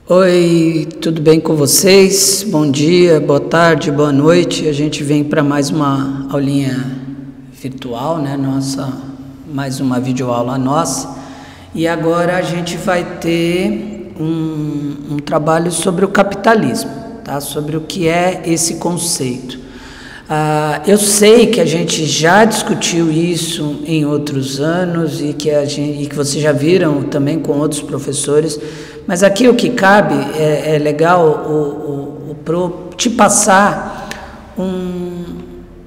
Oi, tudo bem com vocês? Bom dia, boa tarde, boa noite. A gente vem para mais uma aulinha virtual, né? Mais uma videoaula nossa. E agora a gente vai ter um trabalho sobre o capitalismo, tá? Sobre o que é esse conceito. Eu sei que a gente já discutiu isso em outros anos e que vocês já viram também com outros professores, mas aqui o que cabe é legal te passar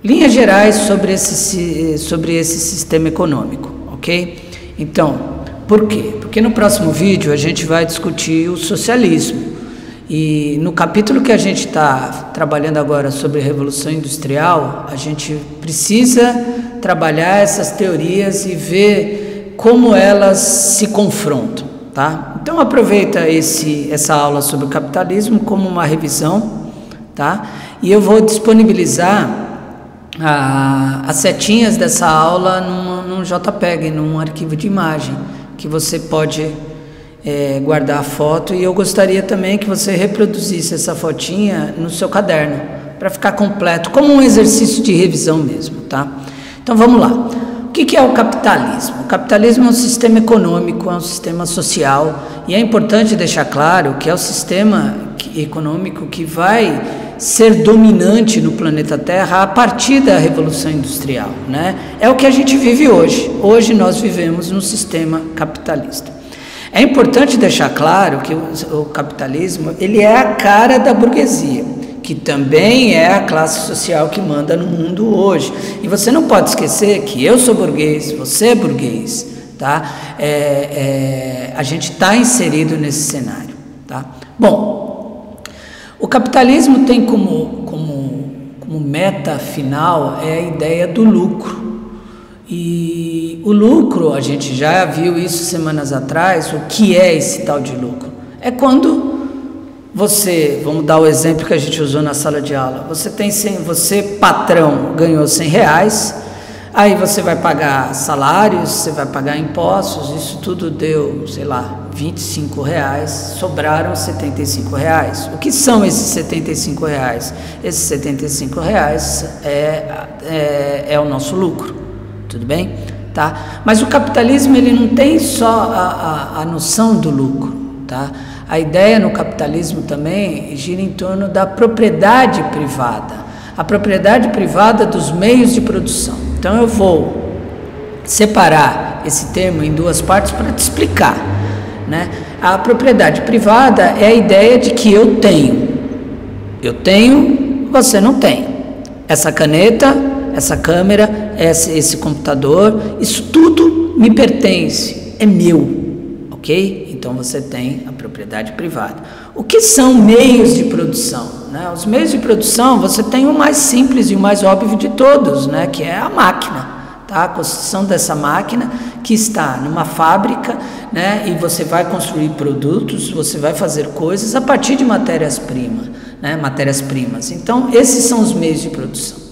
linhas gerais sobre esse sistema econômico, ok? Então, por quê? Porque no próximo vídeo a gente vai discutir o socialismo. E no capítulo que a gente está trabalhando agora sobre a Revolução Industrial, a gente precisa trabalhar essas teorias e ver como elas se confrontam, tá? Então aproveita essa aula sobre o capitalismo como uma revisão, tá? E eu vou disponibilizar as setinhas dessa aula num JPEG, num arquivo de imagem, que você pode guardar a foto, e eu gostaria também que você reproduzisse essa fotinha no seu caderno, para ficar completo, como um exercício de revisão mesmo, tá? Então vamos lá. O que é o capitalismo? O capitalismo é um sistema econômico, é um sistema social, e é importante deixar claro que é o sistema econômico que vai ser dominante no planeta Terra a partir da Revolução Industrial, né? É o que a gente vive hoje. Hoje nós vivemos num sistema capitalista. É importante deixar claro que o capitalismo, ele é a cara da burguesia, que também é a classe social que manda no mundo hoje. E você não pode esquecer que eu sou burguês, você é burguês, tá? A gente está inserido nesse cenário, tá? Bom, o capitalismo tem como meta final a ideia do lucro. E o lucro, a gente já viu isso semanas atrás. O que é esse tal de lucro? É quando vamos dar o exemplo que a gente usou na sala de aula, você patrão ganhou R$100, aí você vai pagar salários, você vai pagar impostos, isso tudo deu, sei lá, R$25, sobraram R$75. O que são esses R$75? Esses R$75 é o nosso lucro. Tudo bem? Tá? Mas o capitalismo, ele não tem só a noção do lucro, tá? A ideia no capitalismo também gira em torno da propriedade privada, a propriedade privada dos meios de produção. Então eu vou separar esse termo em duas partes para te explicar, né? A propriedade privada é a ideia de que eu tenho, você não tem. Essa caneta, essa câmera, esse computador, isso tudo me pertence, é meu, ok? Então você tem a propriedade privada. O que são meios de produção, né? Os meios de produção, você tem o mais simples e o mais óbvio de todos, né? Que é a máquina, tá? A construção dessa máquina que está numa fábrica, né? E você vai construir produtos, você vai fazer coisas a partir de matérias-primas, né? Matérias-primas. Então esses são os meios de produção.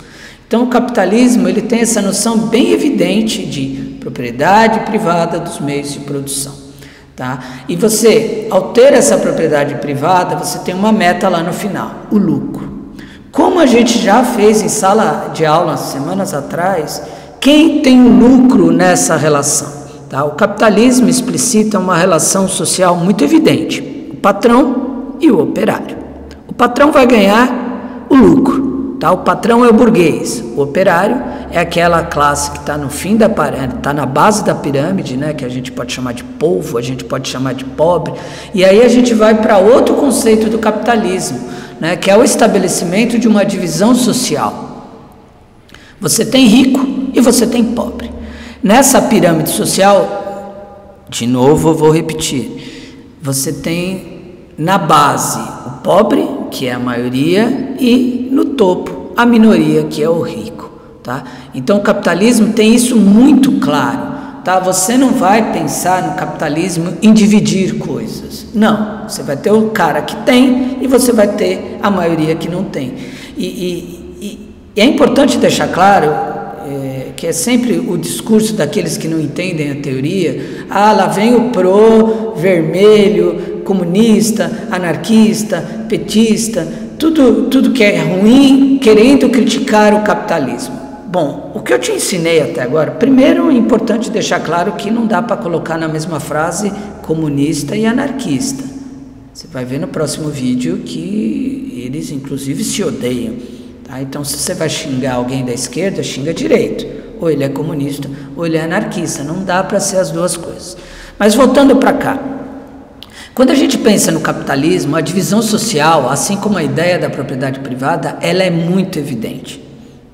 Então o capitalismo, ele tem essa noção bem evidente de propriedade privada dos meios de produção, tá? E você, ao ter essa propriedade privada, você tem uma meta lá no final, o lucro. Como a gente já fez em sala de aula semanas atrás, quem tem o lucro nessa relação, tá? O capitalismo explicita uma relação social muito evidente, o patrão e o operário. O patrão vai ganhar o lucro. Tá? O patrão é o burguês, o operário é aquela classe que está no fim da pirâmide, está na base da pirâmide, né? Que a gente pode chamar de polvo, a gente pode chamar de pobre, e aí a gente vai para outro conceito do capitalismo, né? Que é o estabelecimento de uma divisão social. Você tem rico e você tem pobre. Nessa pirâmide social, de novo eu vou repetir, você tem na base o pobre, que é a maioria, e no topo a minoria, que é o rico, tá? Então o capitalismo tem isso muito claro, tá? Você não vai pensar no capitalismo em dividir coisas, não, você vai ter o cara que tem e você vai ter a maioria que não tem, e é importante deixar claro que é sempre o discurso daqueles que não entendem a teoria, lá vem o pro vermelho, comunista, anarquista, petista, tudo que é ruim, querendo criticar o capitalismo. Bom, o que eu te ensinei até agora, primeiro é importante deixar claro que não dá para colocar na mesma frase comunista e anarquista. Você vai ver no próximo vídeo que eles inclusive se odeiam. Tá? Então, se você vai xingar alguém da esquerda, xinga direito. Ou ele é comunista, ou ele é anarquista. Não dá para ser as duas coisas. Mas voltando para cá. Quando a gente pensa no capitalismo, a divisão social, assim como a ideia da propriedade privada, ela é muito evidente.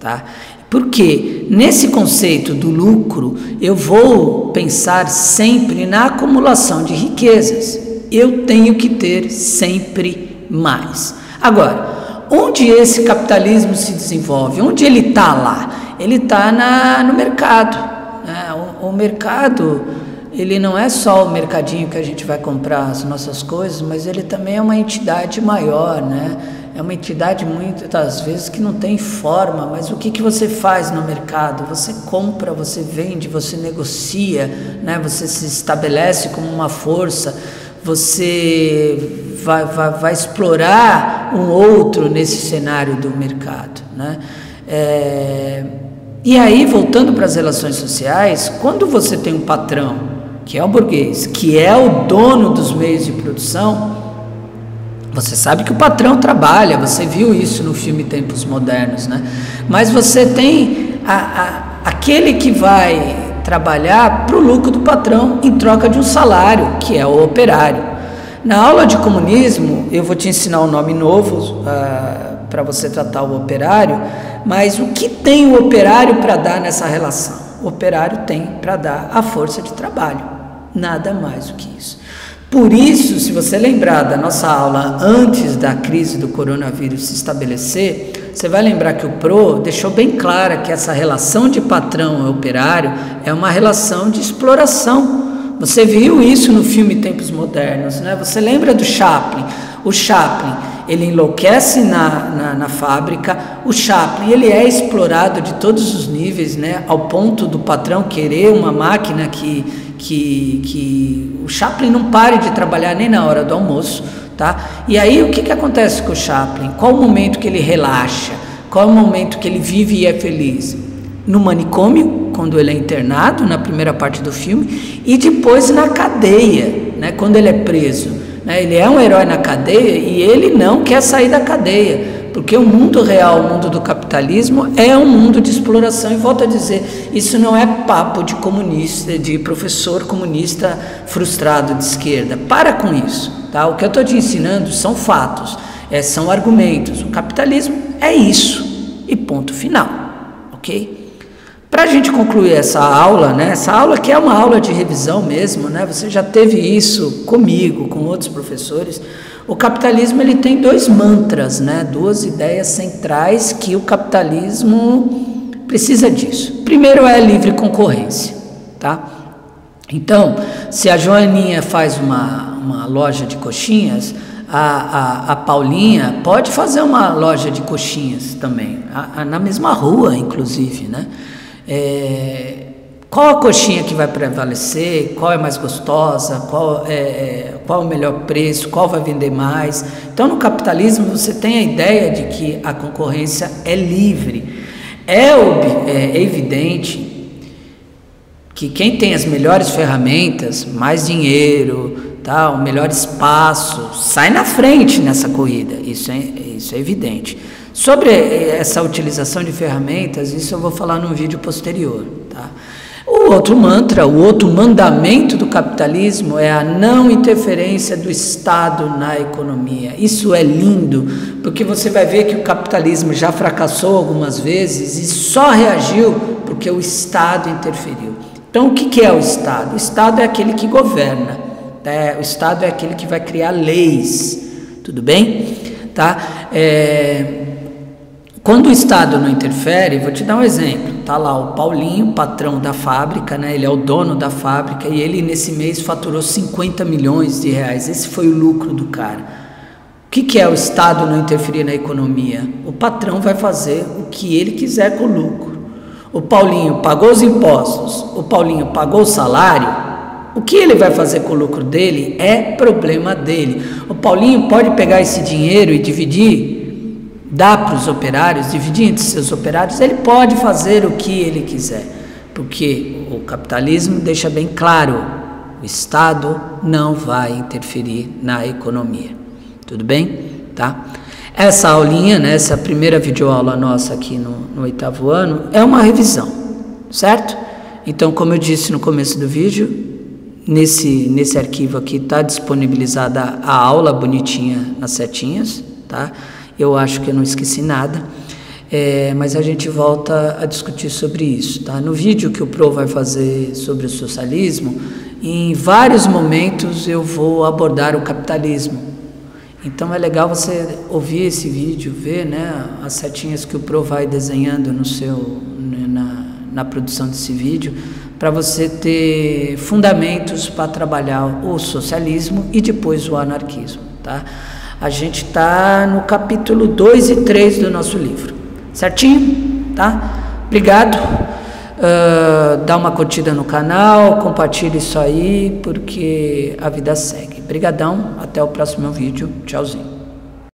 Tá? Porque nesse conceito do lucro, eu vou pensar sempre na acumulação de riquezas. Eu tenho que ter sempre mais. Agora, onde esse capitalismo se desenvolve? Onde ele está lá? Ele está no mercado. Né? O mercado, ele não é só o mercadinho que a gente vai comprar as nossas coisas, mas ele também é uma entidade maior, né? É uma entidade muitas vezes que não tem forma, mas o que você faz no mercado? Você compra, você vende, você negocia, né? Você se estabelece como uma força, você vai explorar um outro nesse cenário do mercado, né? E aí, voltando para as relações sociais, quando você tem um patrão, que é o burguês, que é o dono dos meios de produção, você sabe que o patrão trabalha, você viu isso no filme Tempos Modernos, né? Mas você tem aquele que vai trabalhar para o lucro do patrão em troca de um salário, que é o operário. Na aula de comunismo, eu vou te ensinar um nome novo para você tratar o operário, mas o que tem o operário para dar nessa relação? O operário tem para dar a força de trabalho, nada mais do que isso. Por isso, se você lembrar da nossa aula antes da crise do coronavírus se estabelecer, você vai lembrar que o PRO deixou bem clara que essa relação de patrão e operário é uma relação de exploração. Você viu isso no filme Tempos Modernos, né? Você lembra do Chaplin? O Chaplin, ele enlouquece na fábrica, o Chaplin, ele é explorado de todos os níveis, né? Ao ponto do patrão querer uma máquina que o Chaplin não pare de trabalhar nem na hora do almoço, tá? E aí o que acontece com o Chaplin? Qual o momento que ele relaxa? Qual o momento que ele vive e é feliz? No manicômio, quando ele é internado, na primeira parte do filme, e depois na cadeia, né? Quando ele é preso, né? Ele é um herói na cadeia e ele não quer sair da cadeia, porque o mundo real, o mundo do capitalismo, é um mundo de exploração. E volto a dizer, isso não é papo de comunista, de professor comunista frustrado de esquerda. Para com isso, tá? O que eu estou te ensinando são fatos, são argumentos. O capitalismo é isso, e ponto final, ok? Para a gente concluir essa aula, né? Essa aula que é uma aula de revisão mesmo, né? Você já teve isso comigo, com outros professores. O capitalismo, ele tem dois mantras, né? Duas ideias centrais que o capitalismo precisa disso. Primeiro é a livre concorrência, tá? Então, se a Joaninha faz uma loja de coxinhas, a Paulinha pode fazer uma loja de coxinhas também, na mesma rua, inclusive, né? Qual a coxinha que vai prevalecer, qual é mais gostosa, qual o melhor preço, qual vai vender mais. Então, no capitalismo, você tem a ideia de que a concorrência é livre. É evidente que quem tem as melhores ferramentas, mais dinheiro, tá, o melhor espaço, sai na frente nessa corrida, isso é evidente. Sobre essa utilização de ferramentas, isso eu vou falar num vídeo posterior, tá? O outro mantra, o outro mandamento do capitalismo é a não interferência do Estado na economia. Isso é lindo, porque você vai ver que o capitalismo já fracassou algumas vezes e só reagiu porque o Estado interferiu. Então, o que é o Estado? O Estado é aquele que governa, né? O Estado é aquele que vai criar leis, tudo bem? Tá? Quando o Estado não interfere, vou te dar um exemplo, tá lá o Paulinho, patrão da fábrica, né? Ele é o dono da fábrica e ele nesse mês faturou 50 milhões de reais, esse foi o lucro do cara. O que é o Estado não interferir na economia? O patrão vai fazer o que ele quiser com o lucro. O Paulinho pagou os impostos, o Paulinho pagou o salário, O que ele vai fazer com o lucro dele é problema dele. O Paulinho pode pegar esse dinheiro e dividir, dar para os operários, dividir entre seus operários, ele pode fazer o que ele quiser, porque o capitalismo deixa bem claro, o Estado não vai interferir na economia. Tudo bem? Tá? Essa aulinha, né, essa primeira videoaula nossa aqui no 8º ano, é uma revisão, certo? Então, como eu disse no começo do vídeo, nesse arquivo aqui está disponibilizada a aula bonitinha nas setinhas, tá? Eu acho que eu não esqueci nada, mas a gente volta a discutir sobre isso, tá? No vídeo que o Pro vai fazer sobre o socialismo, em vários momentos eu vou abordar o capitalismo. Então é legal você ouvir esse vídeo, ver, né, as setinhas que o Pro vai desenhando na produção desse vídeo, para você ter fundamentos para trabalhar o socialismo e depois o anarquismo, tá? A gente está no capítulo 2 e 3 do nosso livro, certinho? Tá? Obrigado, dá uma curtida no canal, compartilhe isso aí, porque a vida segue. Brigadão, até o próximo vídeo, tchauzinho.